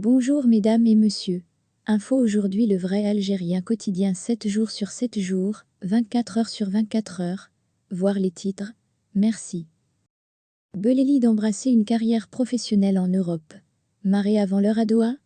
Bonjour mesdames et messieurs. Info aujourd'hui le vrai Algérien quotidien 7 jours sur 7 jours, 24 heures sur 24 heures. Voir les titres. Merci. Belali d'embrasser une carrière professionnelle en Europe. Marée avant l'heure à Doha.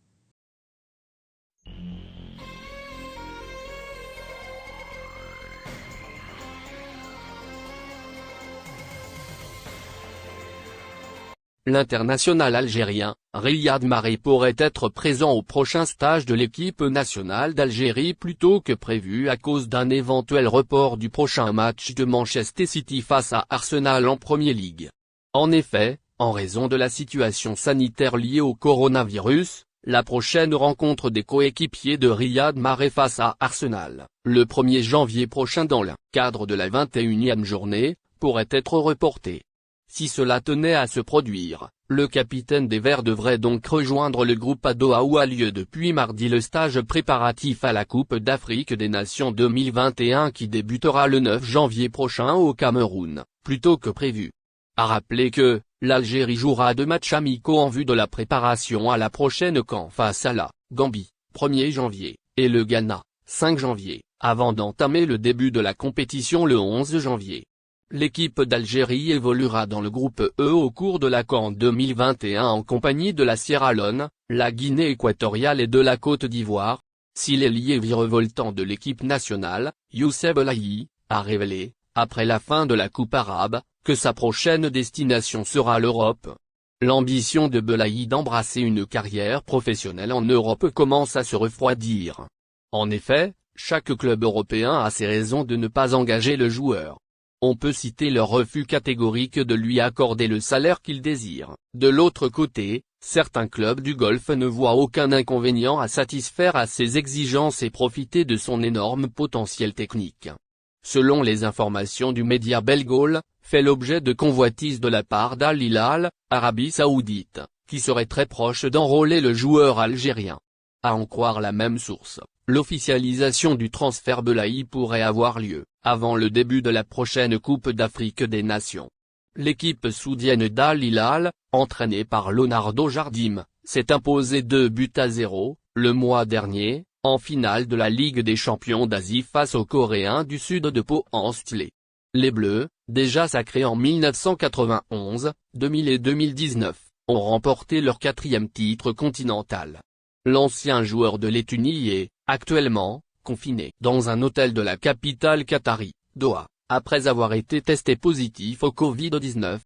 L'international algérien, Riyad Mahrez pourrait être présent au prochain stage de l'équipe nationale d'Algérie plus tôt que prévu à cause d'un éventuel report du prochain match de Manchester City face à Arsenal en Premier League. En effet, en raison de la situation sanitaire liée au coronavirus, la prochaine rencontre des coéquipiers de Riyad Mahrez face à Arsenal, le 1er janvier prochain dans le cadre de la 21e journée, pourrait être reportée. Si cela tenait à se produire, le capitaine des Verts devrait donc rejoindre le groupe à Doha où a lieu depuis mardi le stage préparatif à la Coupe d'Afrique des Nations 2021 qui débutera le 9 janvier prochain au Cameroun, plus tôt que prévu. À rappeler que, l'Algérie jouera 2 matchs amicaux en vue de la préparation à la prochaine CAN face à la Gambie, 1er janvier, et le Ghana, 5 janvier, avant d'entamer le début de la compétition le 11 janvier. L'équipe d'Algérie évoluera dans le groupe E au cours de la CAN 2021 en compagnie de la Sierra Leone, la Guinée équatoriale et de la Côte d'Ivoire. Si l'ailier virevoltant de l'équipe nationale, Youssef Belaïli, a révélé, après la fin de la Coupe arabe, que sa prochaine destination sera l'Europe. L'ambition de Belaïli d'embrasser une carrière professionnelle en Europe commence à se refroidir. En effet, chaque club européen a ses raisons de ne pas engager le joueur. On peut citer leur refus catégorique de lui accorder le salaire qu'il désire. De l'autre côté, certains clubs du Golfe ne voient aucun inconvénient à satisfaire à ses exigences et profiter de son énorme potentiel technique. Selon les informations du média belge, fait l'objet de convoitises de la part d'Al Hilal, Arabie Saoudite, qui serait très proche d'enrôler le joueur algérien. À en croire la même source, l'officialisation du transfert Belaïli pourrait avoir lieu avant le début de la prochaine Coupe d'Afrique des Nations. L'équipe saoudienne d'Al Hilal, entraînée par Leonardo Jardim, s'est imposée 2-0, le mois dernier, en finale de la Ligue des champions d'Asie face aux Coréens du Sud de Pau en Stlé. Les Bleus, déjà sacrés en 1991, 2000 et 2019, ont remporté leur 4e titre continental. L'ancien joueur de Lettonie est, actuellement, confiné dans un hôtel de la capitale qatari, Doha, après avoir été testé positif au Covid-19.